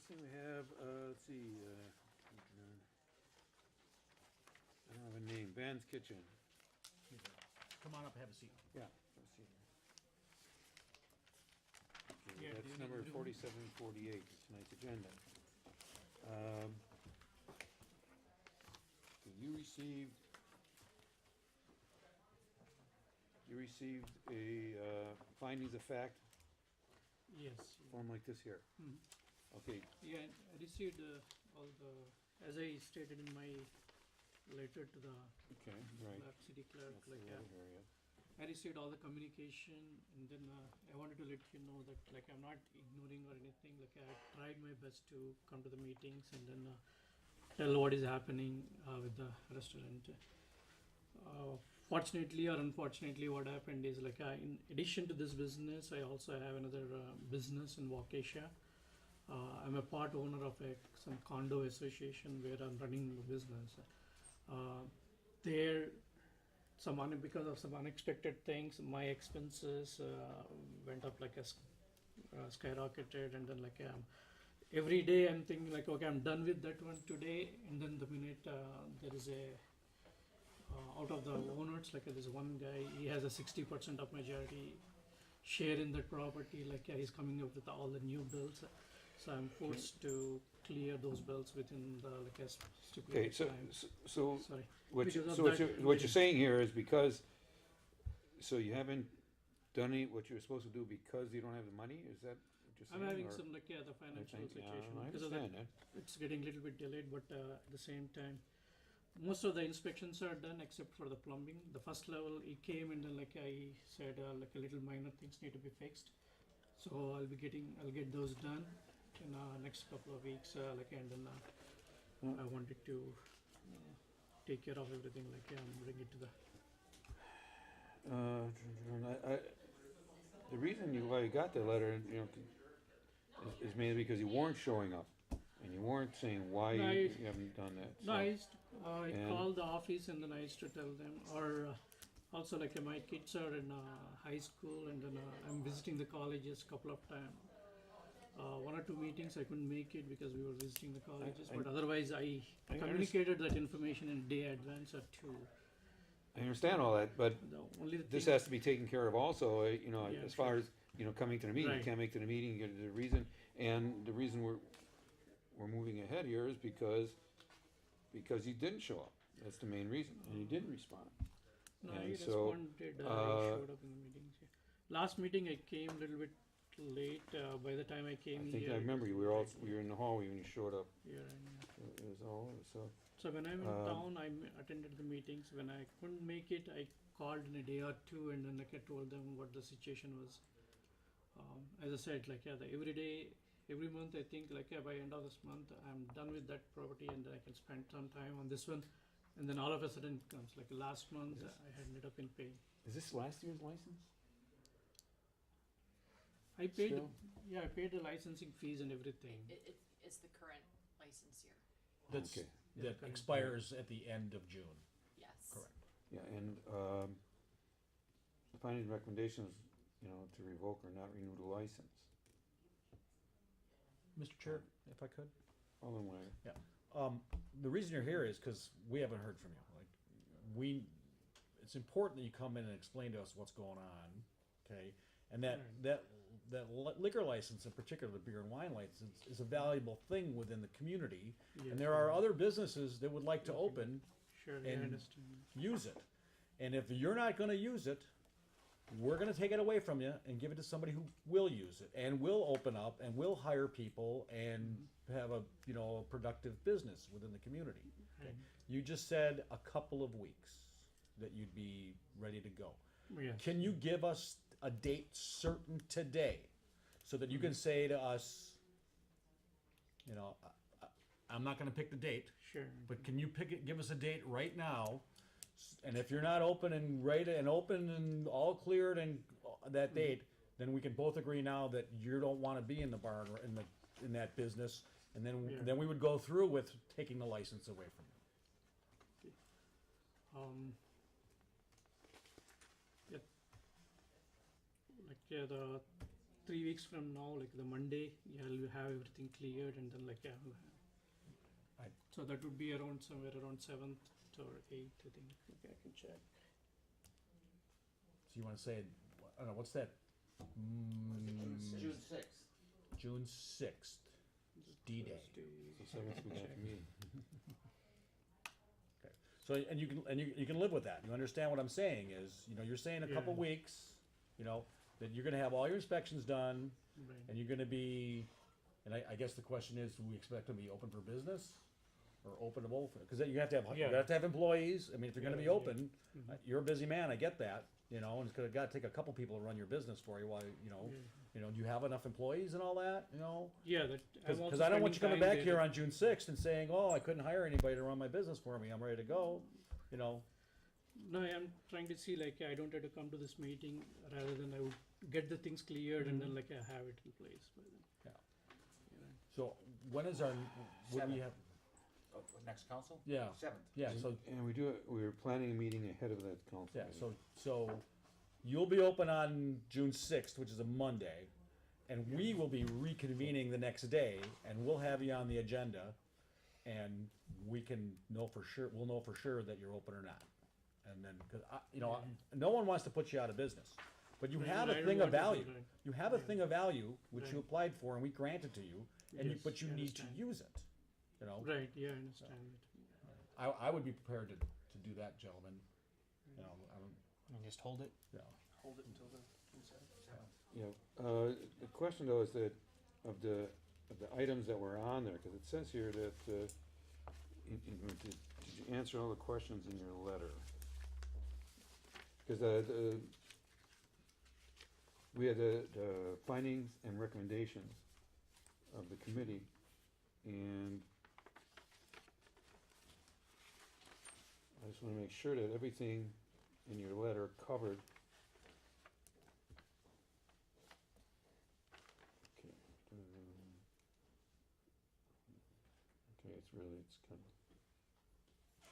thing we have, let's see, I don't have a name, Van's Kitchen. Come on up, have a seat. Yeah. Let's see. Okay, Yeah, do that's you number need to do- 4748, tonight's agenda. You received a findings of fact Yes. form like this here. Mhm. Okay, Yeah, I received all the, as I stated in my letter to the okay, right. city clerk, That's the like, letter here, yeah. I received all the communication, and then I wanted to let you know that, like, I'm not ignoring or anything. Like, I tried my best to come to the meetings and then tell what is happening with the restaurant. Fortunately or unfortunately, what happened is, like, in addition to this business, I also have another business in Waukesha. I'm a part owner of some condo association where I'm running the business. There, because of some unexpected things, my expenses went up like skyrocketed, and then every day I'm thinking like, okay, I'm done with that one today, and then the minute there is a out of the owners, like there's one guy, he has a 60% of majority share in that property. Like he's coming up with all the new bills, so I'm forced to clear those bills within the Okay, stipulated time. so Sorry. what Because of what that, you're saying here is because, so you haven't done what you were supposed to do because you don't have the money, is that what you're saying? I'm having or- some the financial yeah, situation. I Because of understand that, that. it's getting a little bit delayed, but at the same time, most of the inspections are done except for the plumbing. The first level, he came and then like I said, like a little minor things need to be fixed. So I'll get those done in next couple of weeks. And then I wanted to take care of everything. Bring it to the. The reason why you got the letter, is mainly because you weren't showing up, and you weren't saying why No, you haven't done that. No, I And- called the office and then I used to tell them, or also like my kids are in high school and then I'm visiting the colleges a couple of times. One or two meetings I couldn't make it because we were visiting the colleges, I- but otherwise I I communicated that information in day advance or two. I understand all that, but The only this thing, has to be taken care of also, Yeah, as far as, coming to the meeting. You Right. can't make to the meeting, you get the reason, and the reason we're moving ahead here is because you didn't show up. That's the main reason, and you didn't respond. no, and I so, responded, I uh, showed up in the meetings. Yeah. Last meeting I came a little bit late. By the time I came I think here, I remember you, we were in the hallway when you showed up. Yeah, and, It was all, so, So when I'm in Um, town, I attended the meetings. When I couldn't make it, I called in a day or two, and then I told them what the situation was. As I said, every day, every month, I think by end of this month, I'm done with that property, and then I can spend some time on this one. And then all of a sudden it comes. Like last month, Yes. I had ended up in pain. is this last year's license? I paid, Still? yeah, I paid the licensing fees and everything. It's the current license year, That's Okay. that That expires at the end of June. yes. Correct. Yeah, and, the finding recommendation is, to revoke or not renew the license. Mr. Chair, if I could? Alderman Weiner. Yeah. The reason you're here is because we haven't heard from you. It's important that you come in and explain to us what's going on, okay? And Right. that liquor license, in particular the beer and wine license, is a valuable thing within the community. Yes. And there are other businesses that would like to open, Sure, I and- understand. use it. And if you're not gonna use it, we're gonna take it away from you and give it to somebody who will use it and will open up and will hire people and have a productive business within the community. Okay. You just said a couple of weeks that you'd be ready to go. Yes. Can you give us a date certain today so that you can say to us, I'm not gonna pick the date, Sure. but can you give us a date right now? And if you're not open and ready and open and all cleared and that date, then we can both agree now that you don't want to be in the barn or in that business, and Yeah. then we would go through with taking the license away from you. Yeah, the 3 weeks from now, like the Monday, yeah, I'll have everything cleared, and then like yeah. Right. So that would be around somewhere around 7th or 8th, I think. Okay, I can check. So you wanna say, I don't know, what's that? June sixth. June sixth, D-Day. So seventh we got the meeting. So, and you can live with that, you understand what I'm saying is, you know, you're saying a couple Yeah. weeks, you know, that you're gonna have all your inspections done, Right. and you're gonna be, and I guess the question is, do we expect them to be open for business? Or openable, cause then you have to have, you Yeah. have to have employees, I mean, if you're gonna be Yeah, yeah. open, you're a busy man, I get that, you know, and it's gotta take a couple people to run your business for you while, you know, do you have enough employees and all that, you know? Yeah, that I'm also Cause I don't want you spending coming time back there. here on June sixth and saying, oh, I couldn't hire anybody to run my business for me, I'm ready to go, you know? No, I'm trying to see like I don't have to come to this meeting rather than I would get the things cleared and then like I have it in place by then. Yeah. Yeah. So, when is our, would we have, Next council? yeah, 7th. yeah, so, And we're planning a meeting ahead of that council yeah, meeting. so you'll be open on June sixth, which is a Monday, and we will be reconvening the next day, and we'll have you on the agenda, and we can know for sure, we'll know for sure that you're open or not. And then, cause no one wants to put you out of business, but you Right, have I a don't thing of want to do value. that. You have a Yeah. thing of value, which you Right. applied for and we granted to you, and Yes, but you I need to understand. use it, you know? Right, yeah, I understand it. I would be prepared to do that, gentlemen, you know, I don't, And just hold it. you know. Hold it until the June 7th. Yeah, the question though is that of the items that were on there, cause it says here that, did you answer all the questions in your letter? Cause we had the findings and recommendations of the committee, and I just wanna make sure that everything in your letter covered. Okay, okay, it's kind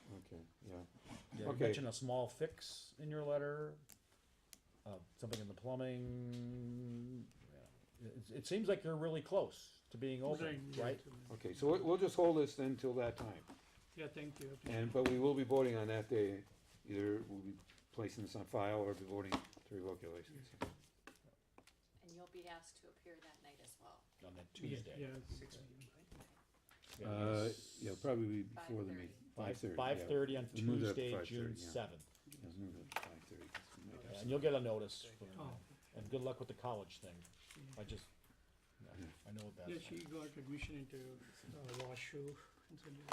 of, okay, yeah. Yeah, you Okay. mentioned a small fix in your letter, something in the plumbing. Yeah. It seems like you're really close to being open, yeah, right? Okay, so we'll just hold this then till that time, Yeah, thank you. but we will be voting on that day, either we'll be placing this on file or be voting to revoke your license. And you'll be asked to appear that night as well. On that Yeah, Tuesday. yeah. 6 p.m., right? Yeah, probably be before the 5:30. meeting, 5:30. 5:30 on We'll move that to Tuesday, 5:30, June yeah. 7th. Let's move it to 5:30, 'cause we might have And some- you'll get a notice, Oh, and good luck with the college thing. I just, I know what that's. yeah, she got admission into WashU.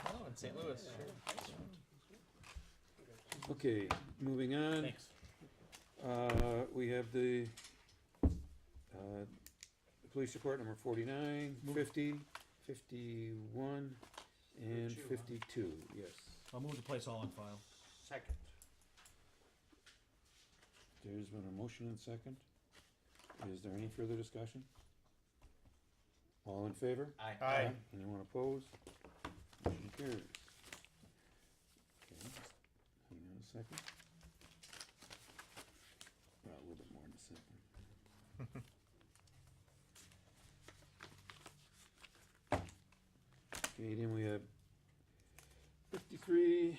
Oh, in St. Louis. Okay, moving on. Thanks. We have the police report number 49, 50, 51, and 52, yes. I'll move the place all on file. Second. There's been a motion and second. Is there any further discussion? All in favor? Aye. Anyone opposed? Motion carries. Okay, just hang on a second. Well, a little bit more in a second. Okay, then we have 53,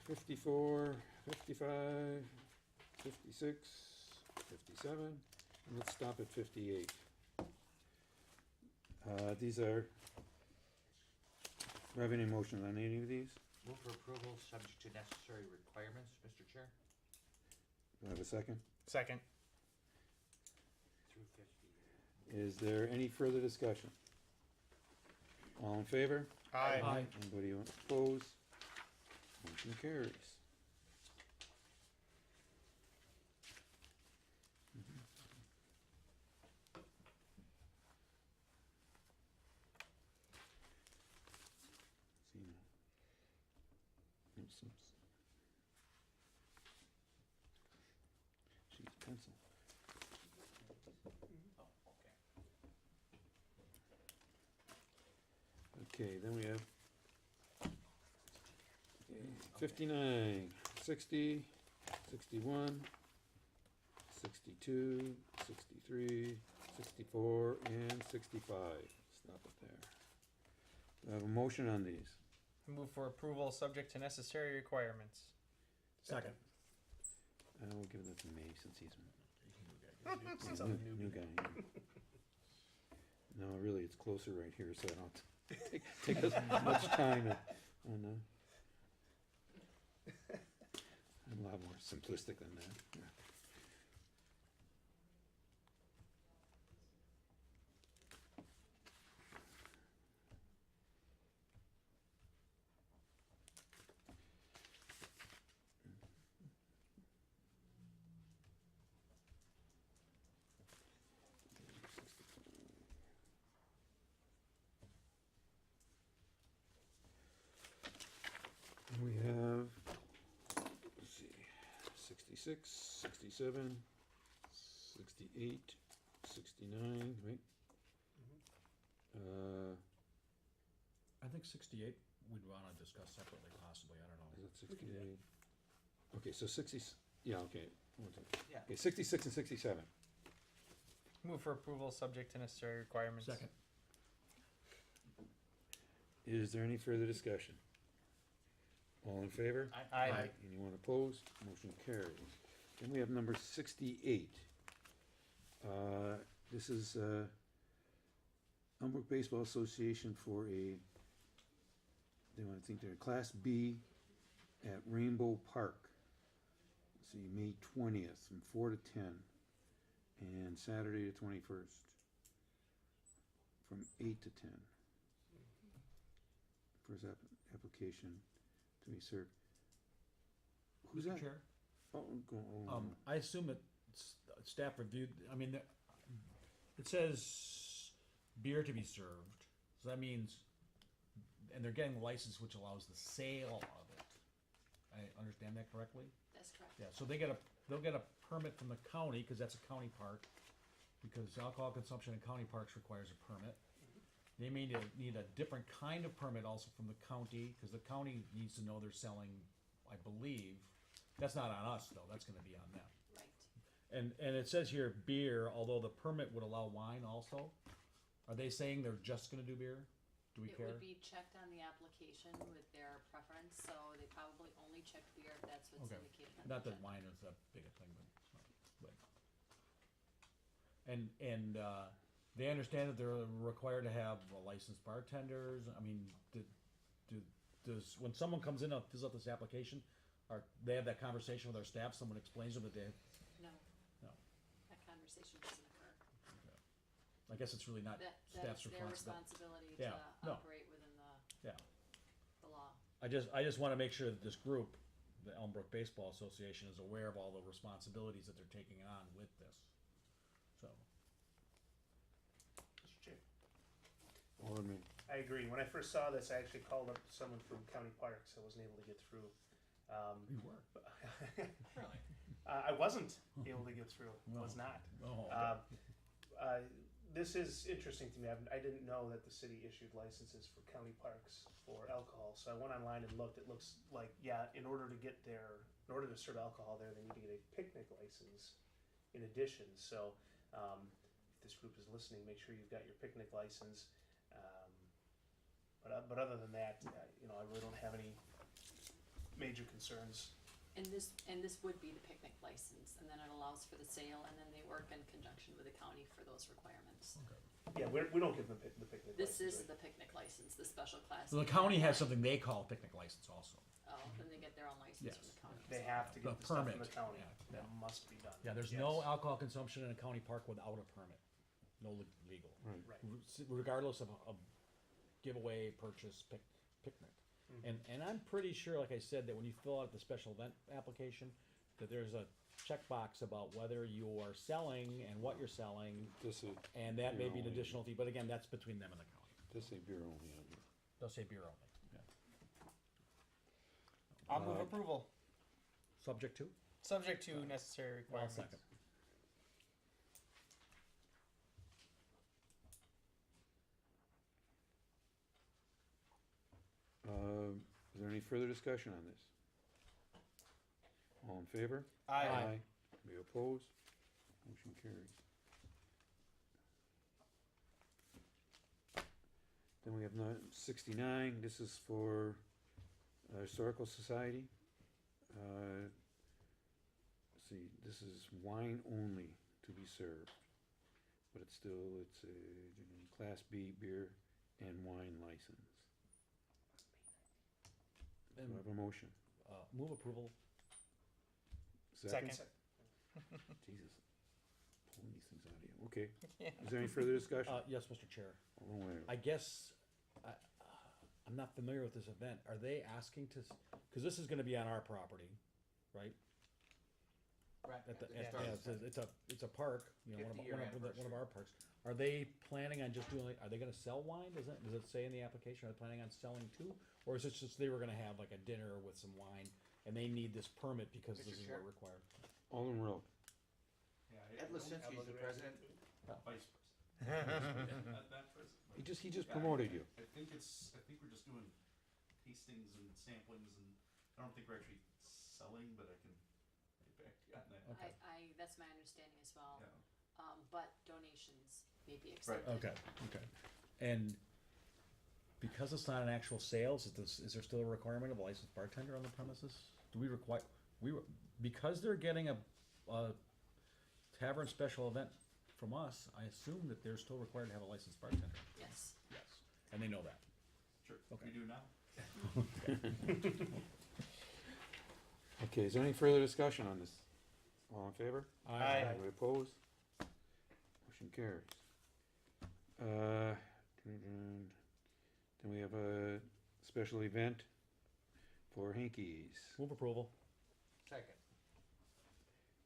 54, 55, 56, 57, and let's stop at 58. These are revenue motions on any of these? Move for approval, subject to necessary requirements, Mr. Chair. Do I have a second? Second. Through 50. Is there any further discussion? All in favor? Aye. Anybody opposed? Motion carries. See now. Oops, oops. She's pencil. Okay, then we have 59, 60, 61, 62, 63, 64 and 65. Stop it there. Do I have a motion on these? Move for approval subject to necessary requirements. Second. We'll give that to me since he's Since a I'm a new newbie. guy. No, really, it's closer right here, so I don't take as much time on I'm a lot more simplistic than that. Yeah. We have, let's see, 66, 67, 68, 69, right? I think 68 we'd wanna discuss separately possibly, I don't know. Is it 68? Okay, so 60, yeah, okay. One second. Yeah. Okay, 66 and 67. Move for approval subject to necessary requirements. Second. Is there any further discussion? All in favor? Aye. Anyone opposed? Motion carries. Then we have number 68. This is Humboldt Baseball Association for they want to think they're Class B at Rainbow Park. Let's see, May 20th from 4 to 10, and Saturday the 21st from 8 to 10. First application to be served. Who's that? Chair? Oh, I assume it's staff reviewed, I mean, it says beer to be served, so that means, and they're getting the license which allows the sale of it. I understand that correctly? That's correct. Yeah, so they'll get a permit from the county, cause that's a county park, because alcohol consumption in county parks requires a permit. They may need a different kind of permit also from the county, cause the county needs to know they're selling, I believe, that's not on us though, that's gonna be on them. Right. And it says here beer, although the permit would allow wine also. Are they saying they're just gonna do beer? Do we It care? would be checked on the application with their preference, so they probably only check beer if that's what's Okay. indicated on the Not that agenda. wine is that big a thing, but. And they understand that they're required to have licensed bartenders. I mean, does when someone comes in and fills out this application, they have that conversation with our staff? Someone explains to them that they. No. No. That conversation doesn't occur. I guess it's really not staff's That's their responsibility. responsibility Yeah, to no. operate within Yeah. the law. I just want to make sure that this group, the Elmbrook Baseball Association, is aware of all the responsibilities that they're taking on with this. So, Mr. Chair, Alderman, I agree. When I first saw this, I actually called up someone from County Parks. I wasn't able to get through. you were. Really? I wasn't able to get through. Was not. Oh, This is interesting to me. I didn't know that the city issued licenses for county parks for alcohol. So I went online and looked. It looks like, yeah, in order to serve alcohol there, they need to get a picnic license in addition. So if this group is listening, make sure you've got your picnic license. But other than that, I really don't have any major concerns. And this would be the picnic license, and then it allows for the sale, and then they work in conjunction with the county for those requirements. Yeah, we don't give them the picnic This license. is the picnic license, the special class. So the county has something they call a picnic license also. Oh, then they get their own license from the county. They have to get The the stuff from permit, the county. yeah, That must be done. Yeah, there's Yes. no alcohol consumption in a county park without a permit. No legal. right. Right. Regardless of a giveaway, purchase, picnic. And I'm pretty sure, like I said, that when you fill out the special event application, that there's a checkbox about whether you are selling and what you're selling, This is, and that may be an Beer only. additional fee, but again, that's between them and the county. this is beer only on here. They'll say beer only, yeah. I'll move approval, Subject to? subject to necessary I'll requirements. second. Is there any further discussion on this? All in favor? Aye. Be opposed? Motion carries. Then we have 69, this is for Historical Society. Let's see, this is wine only to be served, but it's a Class B beer and wine license. Do I have a motion? Move approval. Second. Jesus, pulling these things out of you. Okay, Yeah. is there any further discussion? Yes, Mr. Chair. Alderman Weigl. I guess, I'm not familiar with this event. Are they asking to, because this is gonna be on our property, right? Right. At the, Yeah. it's a park, you know, 50-year one of our parks. Are they planning on just doing, are they gonna sell wine? Does it say in the application, are they planning on selling too? Or is it just they were gonna have like a dinner with some wine and they need this permit because Mr. this is Chair? what required? Alderman Rowe. Ed Lisinski is the president. Vice president. Not president. He just promoted you. I think we're just doing tastings and samplings, and I don't think we're actually selling, but I can get back to you on that. Okay. That's my understanding as well. Yeah. But donations may be accepted. Okay. And because it's not an actual sales, is there still a requirement of a licensed bartender on the premises? Do we require, because they're getting a tavern special event from us, I assume that they're still required to have a licensed bartender. Yes. Yes. And they know that. Sure, Okay. we do now. Okay, is there any further discussion on this? All in favor? Aye. Anybody opposed? Motion carries. Then we have a special event for Hankies. Move approval. Second.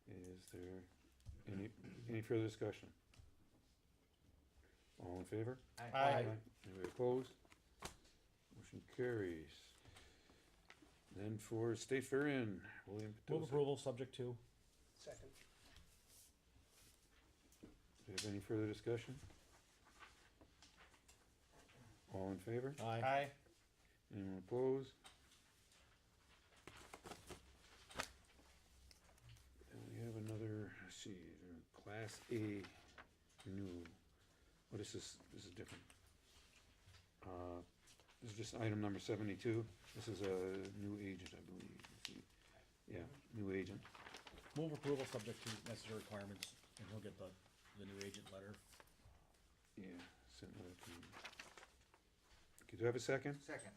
Is there any further discussion? All in favor? Aye. Anybody opposed? Motion carries. Then for State Fair Inn, William Move Petosa. approval, subject to. Second. Do you have any further discussion? All in favor? Aye. Anyone opposed? And we have another, let's see, Class A renewal. What is this? This is different. This is just item number 72. This is a new agent, I believe. Let's see. Yeah, new agent. Move approval, subject to necessary requirements, and he'll get the new agent letter. Yeah, sent letter to you. Okay, do I have a second? Second.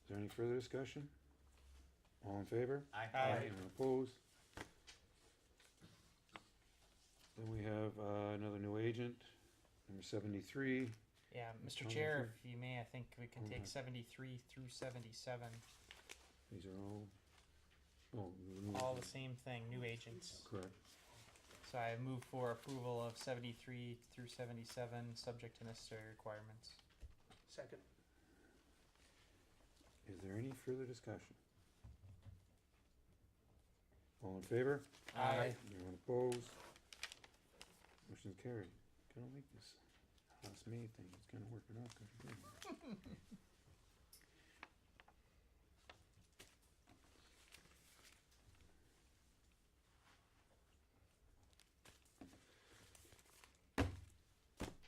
Is there any further discussion? All in favor? Aye. Anyone opposed? Then we have another new agent, number 73. Yeah, Mr. Okay. Chair, if you may, I think we can take Okay. 73 through 77. These are all, All the same thing, new agents. correct. So I move for approval of 73 through 77, subject to necessary requirements. Second. Is there any further discussion? All in favor? Aye. Anyone opposed? Motion carried. Kinda like this last May thing, it's kinda working out kinda good.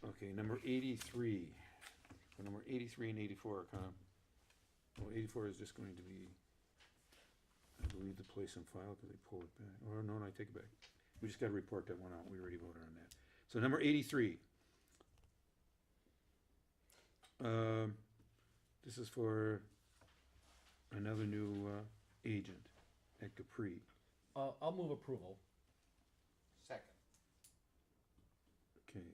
Okay, number 83. So number 83 and 84 are kinda, well, 84 is just going to be, I believe, the place on file, cause they pull it back, or no, I take it back. We just gotta report that one out, we already voted on that. So number 83. This is for another new, agent at Capri. I'll move approval. Second. Okay,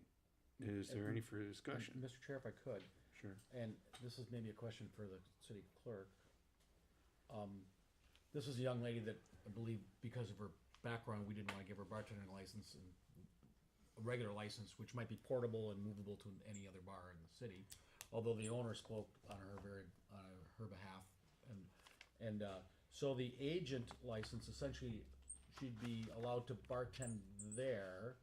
is there any further discussion? Mr. Chair, if I could, Sure. and this is maybe a question for the city clerk. This is a young lady that I believe because of her background, we didn't wanna give her bartending license and a regular license, which might be portable and movable to any other bar in the city. Although the owner spoke on her behalf, and so the agent license, essentially, she'd be allowed to bartend there,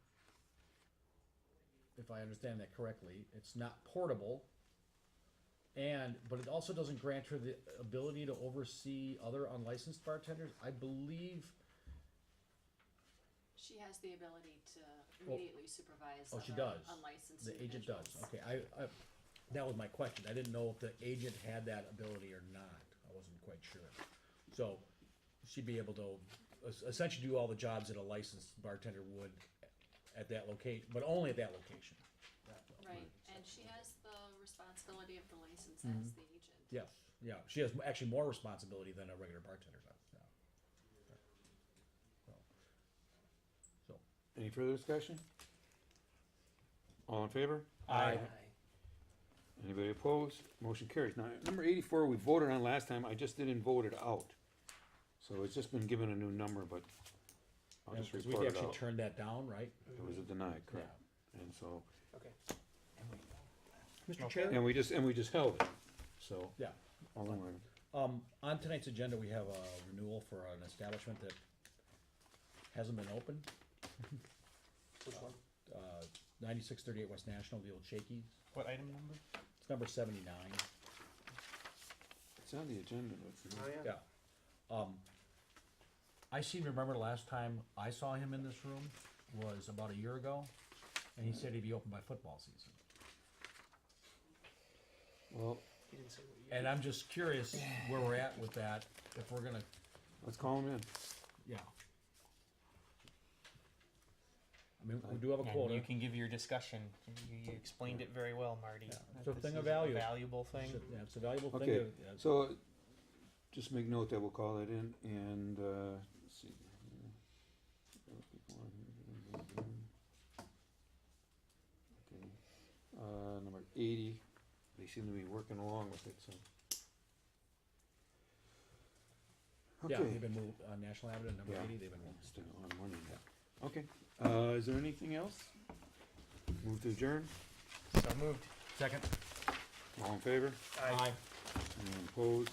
if I understand that correctly. It's not portable, but it also doesn't grant her the ability to oversee other unlicensed bartenders. I believe. She has the ability to immediately supervise Oh, she other does. unlicensed The agent does, individuals. okay, That was my question. I didn't know if the agent had that ability or not. I wasn't quite sure. So she'd be able to essentially do all the jobs that a licensed bartender would at that locate, but only at that location. Right, and she has the responsibility of the license Mm-hmm. as the agent. Yes, yeah. She has actually more responsibility than a regular bartender does. Yeah. So. Any further discussion? All in favor? Aye. Anybody opposed? Motion carries. Now, number 84, we voted on last time, I just didn't vote it out. So it's just been given a new number, but I'll just Because report we it actually out. turned that down, right? It was a denied, correct? And so, Okay. Mr. Okay. Chair? and we just held it, so. Yeah. All in order. On tonight's agenda, we have a renewal for an establishment that hasn't been opened. Which one? 9638 West National, the old Shakey's. What item number? It's number 79. It's on the agenda, but it's not. Oh, yeah. Yeah. I seem to remember the last time I saw him in this room was about a year ago, and he said he'd be open by football season. Well, He didn't say what year. And I'm just curious where we're at with that, if we're gonna, let's call him in. yeah. I mean, we do have a And quota. you can give your discussion. You explained it very well, Marty. Yeah. that It's a this thing of is value. valuable thing. Yeah, it's a valuable thing. Okay, to- so, just make note that we'll call that in, and, let's see. Okay, number 80, they seem to be working along with it, so. Yeah, Okay. they've been moved, National Avenue, number Yeah. 80, they've been moved. Still on one end. Okay, is there anything else? Move to adjourn, So moved. Second. all in favor? Aye. Anyone opposed?